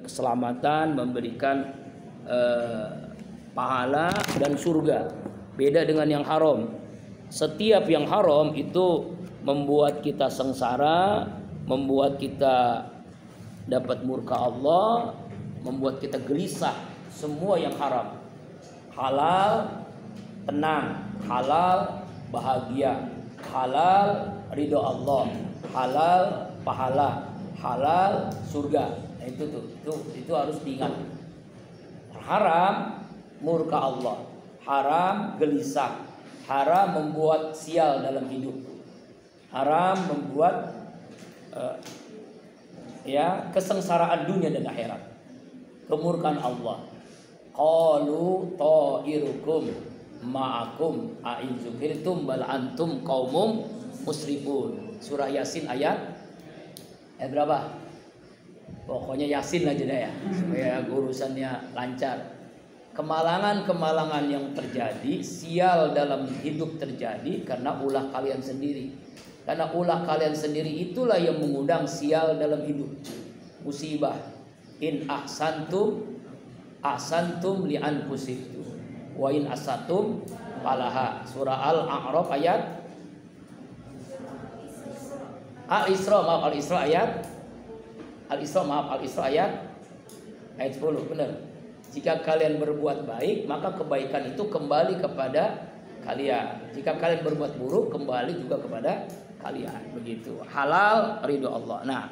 keselamatan, memberikan pahala dan surga. Beda dengan yang haram. Setiap yang haram itu membuat kita sengsara, membuat kita dapat murka Allah, membuat kita gelisah. Semua yang haram. Halal tenang, halal bahagia, halal ridho Allah, halal pahala, halal surga. Nah, itu harus diingat. Haram murka Allah, haram gelisah, haram membuat sial dalam hidup, haram membuat kesengsaraan dunia dan akhirat, kemurkaan Allah. Qalu ta'irukum ma'akum a'inzukirtum bal antum qaumum musrifun. Surah Yasin ayat berapa? Pokoknya Yasin aja deh ya, supaya urusannya lancar. Kemalangan-kemalangan yang terjadi, sial dalam hidup terjadi karena ulah kalian sendiri. Karena ulah kalian sendiri itulah yang mengundang sial dalam hidup. Musibah. In ahsantum li anfusikum wa in asatum falaha. Surah Al-A'raf ayat Al-Isra ayat 10, benar. Jika kalian berbuat baik, maka kebaikan itu kembali kepada kalian. Jika kalian berbuat buruk, kembali juga kepada kalian. Begitu. Halal ridho Allah. Nah,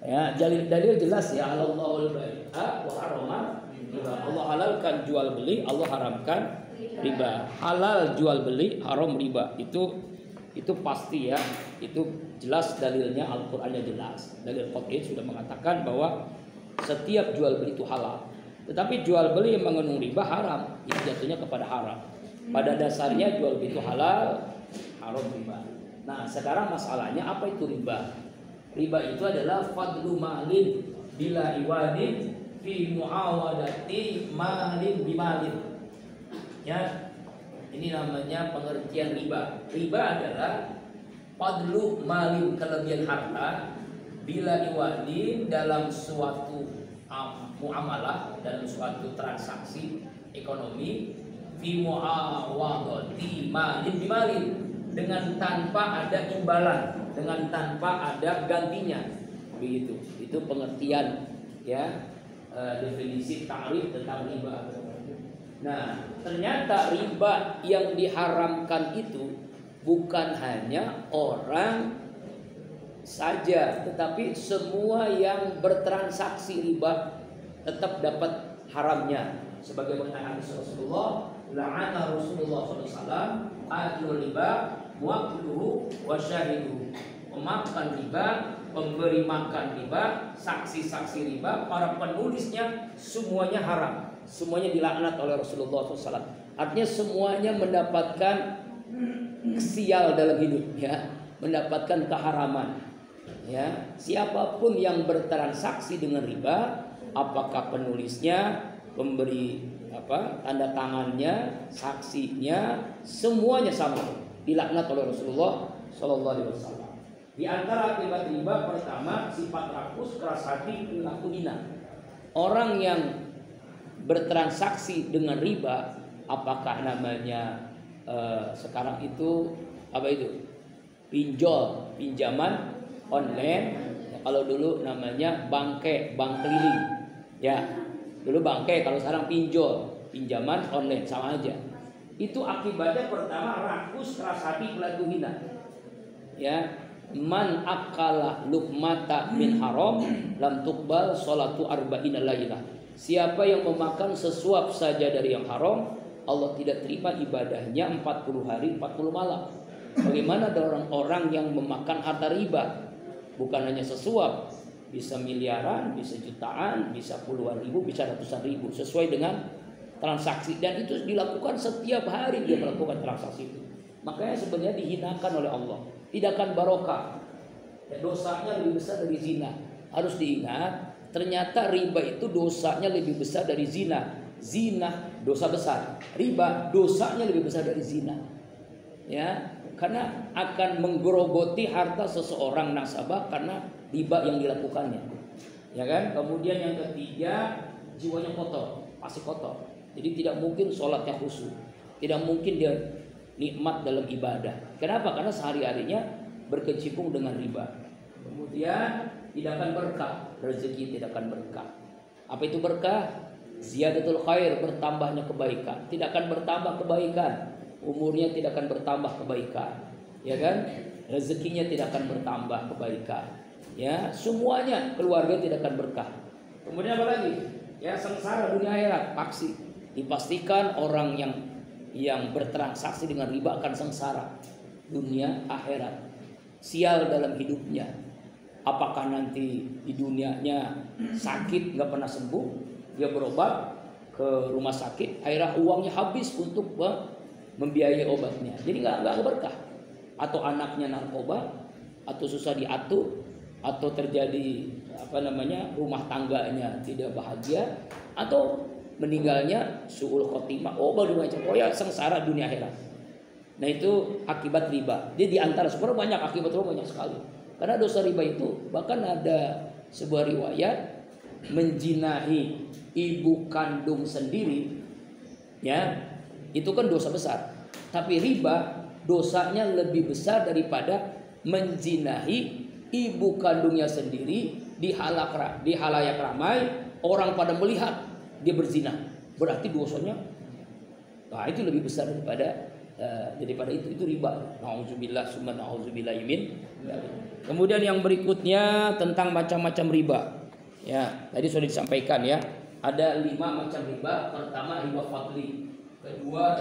ya, dalil jelas ya, Allahul bai'a wa harama riba. Allah halalkan jual beli, Allah haramkan riba. Halal jual beli, haram riba. Itu pasti ya. Itu jelas dalilnya, Al-Qur'annya jelas. Dalil qat'i sudah mengatakan bahwa setiap jual beli itu halal. Tetapi jual beli yang mengandung riba haram, itu jatuhnya kepada haram. Pada dasarnya jual beli itu halal, haram riba. Nah, sekarang masalahnya apa itu riba? Riba itu adalah fadlu malin bila iwadin fi muawadati malin bimalin. Ya, ini namanya pengertian riba. Riba adalah fadlu malin, kelebihan harta, bila iwadin dalam suatu muamalah, dalam suatu transaksi ekonomi, fi muawadati malin bimalin, dengan tanpa ada imbalan, dengan tanpa ada gantinya. Begitu. Itu pengertian ya, definisi ta'rif tentang riba. Nah, ternyata riba yang diharamkan itu bukan hanya orang saja, tetapi semua yang bertransaksi riba tetap dapat haramnya. Sebagaimana hadis Rasulullah, la'ana Rasulullah SAW akil riba muakiluhu wa syahiduhu. Pemakan riba, pemberi makan riba, saksi-saksi riba, para penulisnya semuanya haram. Semuanya dilaknat oleh Rasulullah SAW. Artinya semuanya mendapatkan sial dalam hidup ya, mendapatkan keharaman. Ya, siapapun yang bertransaksi dengan riba, apakah penulisnya, pemberi tanda tangannya, saksinya, semuanya sama, dilaknat oleh Rasulullah Sallallahu Alaihi Wasallam. Di antara akibat riba pertama, sifat rakus, keras hati, perilaku hina. Orang yang bertransaksi dengan riba, apakah namanya sekarang itu pinjaman online, ya, kalau dulu namanya bank keliling ya, dulu bangke, kalau sekarang pinjaman online, sama aja. Itu akibatnya pertama rakus, keras hati, perilaku hina ya. Man akala luqmata min haram lam tuqbal salatu arba'ina lailah. Siapa yang memakan sesuap saja dari yang haram, Allah tidak terima ibadahnya 40 hari 40 malam. Bagaimana ada orang-orang yang memakan harta riba? Bukan hanya sesuap, bisa miliaran, bisa jutaan, bisa puluhan ribu, bisa ratusan ribu, sesuai dengan transaksi. Dan itu dilakukan setiap hari, dia melakukan transaksi itu. Makanya sebenarnya dihinakan oleh Allah, tidak akan barokah. Dosanya lebih besar dari zina. Harus diingat, ternyata riba itu dosanya lebih besar dari zina. Zina dosa besar, riba dosanya lebih besar dari zina. Ya, karena akan menggerogoti harta seseorang nasabah karena riba yang dilakukannya. ya kan? Kemudian yang ketiga, jiwanya kotor, pasti kotor. Jadi tidak mungkin sholatnya khusyuk, tidak mungkin dia nikmat dalam ibadah. Kenapa? Karena sehari-harinya berkecimpung dengan riba. Kemudian tidak akan berkah, rezeki tidak akan berkah. Apa itu berkah? Ziyadatul khair, bertambahnya kebaikan. Tidak akan bertambah kebaikan, umurnya tidak akan bertambah kebaikan, ya kan? Rezekinya tidak akan bertambah kebaikan, ya, semuanya, keluarga tidak akan berkah. Kemudian apa lagi? Ya, sengsara dunia akhirat, pasti dipastikan orang yang bertransaksi dengan riba akan sengsara dunia akhirat, sial dalam hidupnya. Apakah nanti di dunianya sakit nggak pernah sembuh, dia berobat ke rumah sakit, akhirnya uangnya habis untuk membiayai obatnya, jadi nggak berkah. Atau anaknya narkoba, atau susah diatur, atau terjadi rumah tangganya tidak bahagia, atau meninggalnya suul khotimah, ya sengsara dunia akhirat. Nah itu akibat riba. Jadi diantara sebenarnya banyak akibat riba, banyak sekali. Karena dosa riba itu bahkan ada sebuah riwayat menjinahi ibu kandung sendiri, ya itu kan dosa besar. Tapi riba dosanya lebih besar daripada menjinahi ibu kandungnya sendiri di halayak ramai, orang pada melihat dia berzina. Berarti dosanya itu lebih besar daripada itu riba. Nauzubillah summa nauzubillah min. Kemudian yang berikutnya tentang macam-macam riba. Ya, tadi sudah disampaikan ya. Ada 5 macam riba. Pertama riba fadli, kedua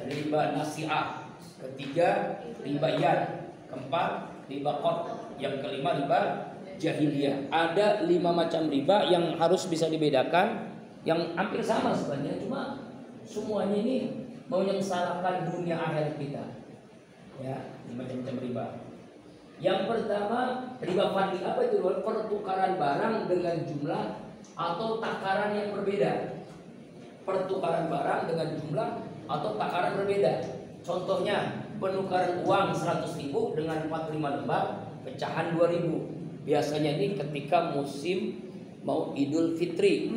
riba nasi'ah, ketiga riba yad, keempat riba qard, yang kelima riba jahiliyah. Ada 5 macam riba yang harus bisa dibedakan, yang hampir sama sebenarnya, cuma semuanya ini mau menyengsarakan dunia akhirat kita. Ya, 5 macam riba. Yang pertama riba fadli. Apa itu? Pertukaran barang dengan jumlah atau takaran yang berbeda. Pertukaran barang dengan jumlah atau takaran berbeda. Contohnya penukaran uang 100.000 dengan 45 lembar pecahan 2.000. Biasanya ini ketika musim mau Idul Fitri,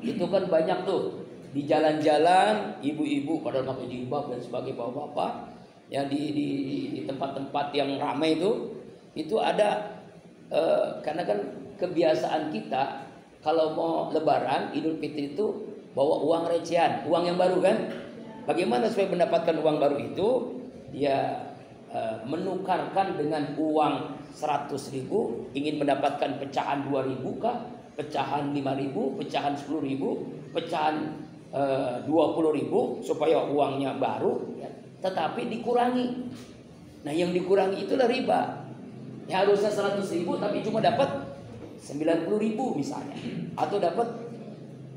itu kan banyak tuh di jalan-jalan ibu-ibu pada pakai jilbab dan sebagai bapak-bapak ya, di tempat-tempat yang ramai itu ada karena kan kebiasaan kita kalau mau Lebaran Idul Fitri itu bawa uang recehan, uang yang baru kan. Bagaimana supaya mendapatkan uang baru itu? Dia menukarkan dengan uang 100.000, ingin mendapatkan pecahan 2.000 kah, pecahan 5.000, pecahan 10.000, pecahan 20.000 supaya uangnya baru ya, tetapi dikurangi. Nah yang dikurangi itulah riba. Ya, harusnya 100.000 tapi cuma dapat 90.000 misalnya, atau dapat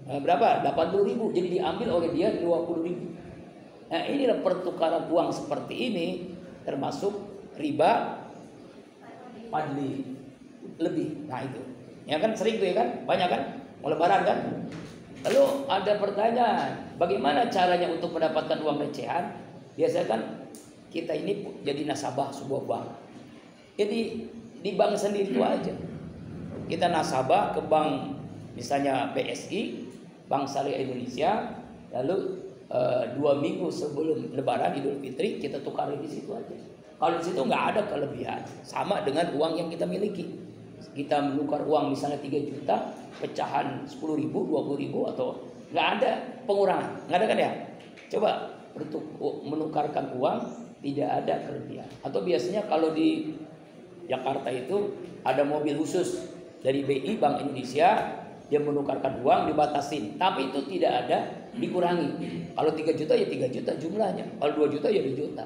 berapa? 80.000, jadi diambil oleh dia 20.000. Nah inilah pertukaran uang seperti ini termasuk riba fadli lebih. Nah itu ya kan sering tuh ya kan, banyak kan mau Lebaran kan. Lalu ada pertanyaan, bagaimana caranya untuk mendapatkan uang recehan? Biasanya kan kita ini jadi nasabah sebuah bank. Jadi di bank sendiri itu aja. Kita nasabah ke bank misalnya BSI, Bank Syariah Indonesia, lalu 2 minggu sebelum Lebaran Idul Fitri kita tukarin di situ aja. Kalau di situ nggak ada kelebihan, sama dengan uang yang kita miliki. Kita menukar uang misalnya 3 juta, pecahan 10.000, 20.000 atau nggak ada pengurangan, nggak ada kan ya? Coba untuk menukarkan uang tidak ada kelebihan. Atau biasanya kalau di Jakarta itu ada mobil khusus dari BI Bank Indonesia, dia menukarkan uang dibatasin, tapi itu tidak ada dikurangi. Kalau 3 juta ya 3 juta jumlahnya, kalau 2 juta ya 2 juta.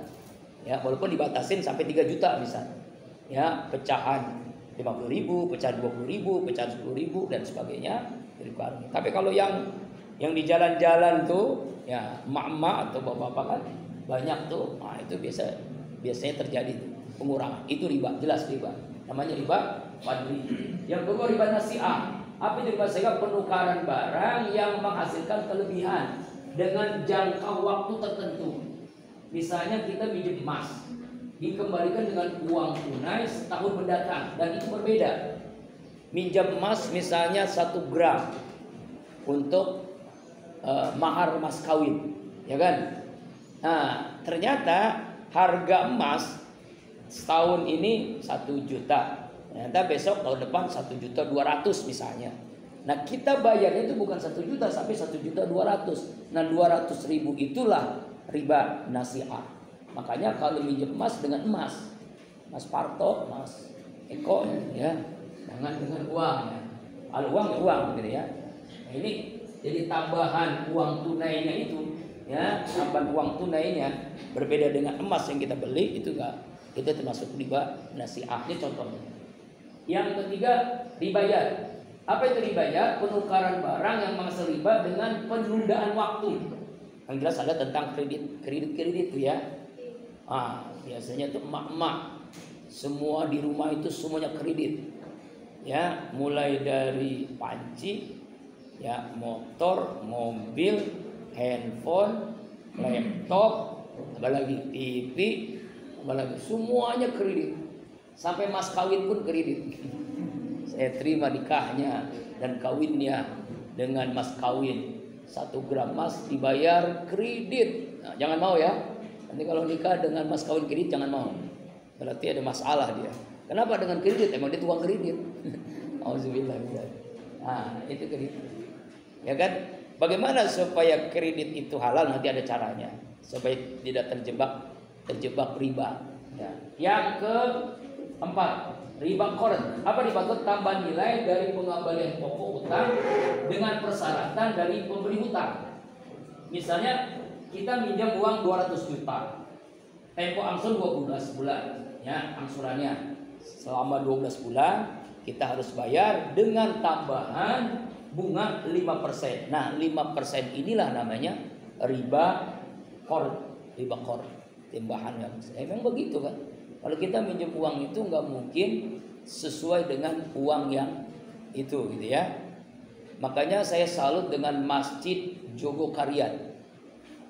Ya, walaupun dibatasin sampai 3 juta misalnya. Ya, pecahan 50.000, pecahan 20.000, pecahan 10.000 dan sebagainya dikurangi. Tapi kalau yang di jalan-jalan tuh ya emak-emak atau bapak-bapak kan banyak tuh. Nah, itu biasanya terjadi tuh pengurangan. Itu riba, jelas riba. Namanya riba fadli. Yang kedua riba nasi'ah. Apa itu riba nasi'ah? Penukaran barang yang menghasilkan kelebihan dengan jangka waktu tertentu. Misalnya kita pinjam emas, dikembalikan dengan uang tunai setahun mendatang, dan itu berbeda. minjam emas misalnya 1 gram untuk mahar mas kawin, ya kan? Nah, ternyata harga emas setahun ini 1 juta. Ternyata besok tahun depan 1.200.000 misalnya. Nah, kita bayarnya itu bukan 1 juta sampai 1.200.000. Nah, 200.000 itulah riba nasi'ah. Makanya kalau minjem emas dengan emas, Mas Parto, Mas Eko, ya, jangan dengan uang. Ya. Kalau uang ya uang, gitu ya. Nah, ini jadi tambahan uang tunainya itu, ya, tambahan uang tunainya berbeda dengan emas yang kita beli itu enggak, itu termasuk riba nasi'ah. Ini contohnya. Yang ketiga, ribayat. Apa itu ribayat? Penukaran barang yang menghasil riba dengan penundaan waktu. Yang jelas ada tentang kredit itu ya. Biasanya itu emak-emak semua di rumah itu semuanya kredit. Ya, mulai dari panci, ya, motor, mobil, handphone, laptop, apalagi TV, apalagi semuanya kredit. Sampai mas kawin pun kredit. Saya terima nikahnya dan kawinnya dengan mas kawin. 1 gram emas dibayar kredit. Nah, jangan mau ya. Nanti kalau nikah dengan mas kawin kredit jangan mau. Berarti ada masalah dia. Kenapa dengan kredit? Emang dia tukang kredit. Auzubillah. Nah, itu kredit. Ya kan? Bagaimana supaya kredit itu halal? Nanti ada caranya. Supaya tidak terjebak riba. Ya. Yang keempat, riba qard. Apa riba qard? Tambahan nilai dari pengembalian pokok utang dengan persyaratan dari pemberi hutang. Misalnya kita minjam uang 200 juta. Tempo angsuran 12 bulan, ya, angsurannya selama 12 bulan kita harus bayar dengan tambahan bunga 5%. Nah, 5% inilah namanya riba qard, riba qard. Tambahannya. Memang begitu kan? Kalau kita minjem uang itu nggak mungkin sesuai dengan uang yang itu, gitu ya. Makanya saya salut dengan Masjid Jogokarian.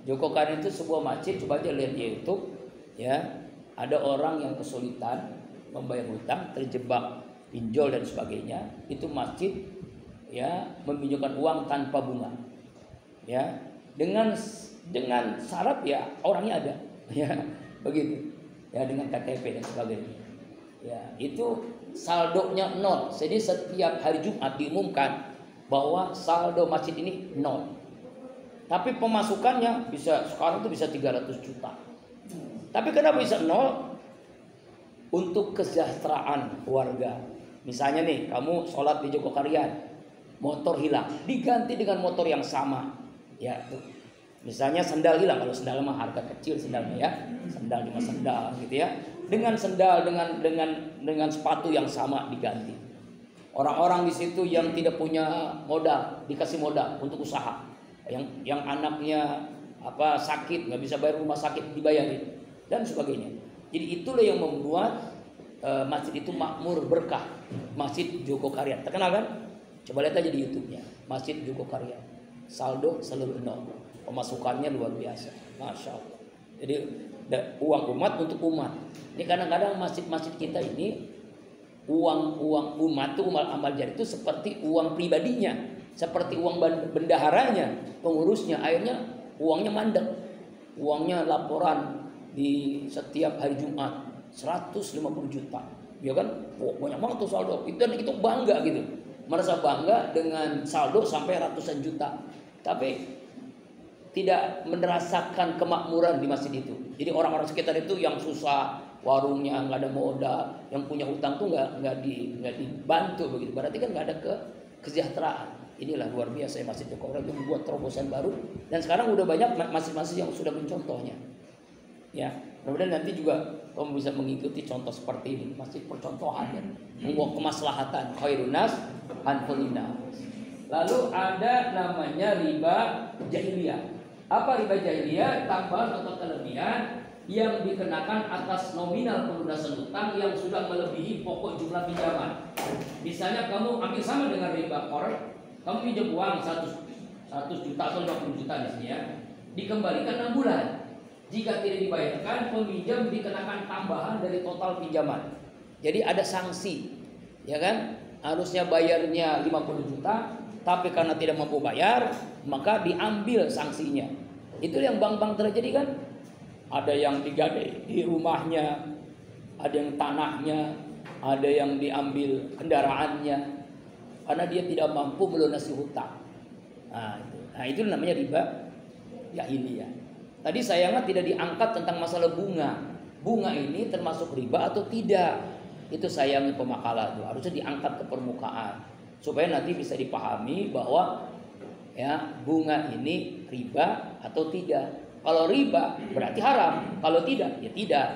Jogokarian itu sebuah masjid, coba aja lihat di YouTube, ya. Ada orang yang kesulitan membayar hutang, terjebak pinjol dan sebagainya. Itu masjid, ya, meminjamkan uang tanpa bunga, ya, dengan syarat ya orangnya ada, ya, begitu. Ya, dengan KTP dan sebagainya. Ya, itu saldonya 0. Jadi setiap hari Jumat diumumkan bahwa saldo masjid ini 0. Tapi pemasukannya sekarang itu bisa 300 juta. Tapi kenapa bisa 0? Untuk kesejahteraan keluarga. Misalnya nih, kamu sholat di Jogokarian, motor hilang, diganti dengan motor yang sama. Ya, tuh. Misalnya sendal hilang, kalau sendal mah harga kecil sendalnya, ya, sendal cuma sendal gitu ya. Dengan sendal dengan sepatu yang sama diganti. Orang-orang di situ yang tidak punya modal dikasih modal untuk usaha. Yang anaknya sakit nggak bisa bayar rumah sakit dibayarin dan sebagainya. Jadi itulah yang membuat masjid itu makmur berkah. Masjid Jogokarian terkenal kan? Coba lihat aja di YouTube-nya, Masjid Jogokarian. Saldo selalu 0. Pemasukannya luar biasa, masya Allah. Jadi uang umat untuk umat. Ini kadang-kadang masjid-masjid kita ini uang umat itu amal jariah itu seperti uang pribadinya, seperti uang bendaharanya, pengurusnya. Akhirnya uangnya mandek, uangnya laporan di setiap hari Jumat 150 juta, ya kan? Banyak banget tuh saldo. Itu bangga gitu, merasa bangga dengan saldo sampai ratusan juta, tapi tidak merasakan kemakmuran di masjid itu. Jadi orang-orang sekitar itu yang susah, warungnya nggak ada modal, yang punya hutang tuh nggak dibantu begitu. Berarti kan nggak ada kesejahteraan. Inilah luar biasa ya Masjid Jogokarian itu membuat terobosan baru dan sekarang udah banyak masjid-masjid yang sudah mencontohnya. Ya, mudah-mudahan nanti juga kamu bisa mengikuti contoh seperti ini, masjid percontohan ya, membawa kemaslahatan, khairun nas anfa'un nas. Lalu ada namanya riba jahiliyah. Apa riba jahiliyah? Tambahan atau kelebihan yang dikenakan atas nominal pelunasan utang yang sudah melebihi pokok jumlah pinjaman. Misalnya kamu ambil sama dengan riba qard, kamu pinjam uang 100 juta atau 50 juta di sini ya, dikembalikan 6 bulan. Jika tidak dibayarkan, peminjam dikenakan tambahan dari total pinjaman. Jadi ada sanksi, ya kan? harusnya bayarnya 50 juta, tapi karena tidak mampu bayar, maka diambil sanksinya. Itu yang bank-bank terjadi kan? Ada yang digadai di rumahnya, ada yang tanahnya, ada yang diambil kendaraannya, karena dia tidak mampu melunasi hutang. Nah itu namanya riba jahiliyah. Tadi sayangnya tidak diangkat tentang masalah bunga. Bunga ini termasuk riba atau tidak? Itu sayangnya pemakalah itu harusnya diangkat ke permukaan supaya nanti bisa dipahami bahwa ya bunga ini riba atau tidak. Kalau riba berarti haram, kalau tidak ya tidak,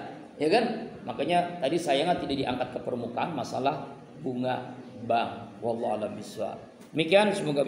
ya kan? Makanya tadi sayangnya tidak diangkat ke permukaan masalah bunga bank. Wallahu a'lam bishawab. Demikian, semoga bisa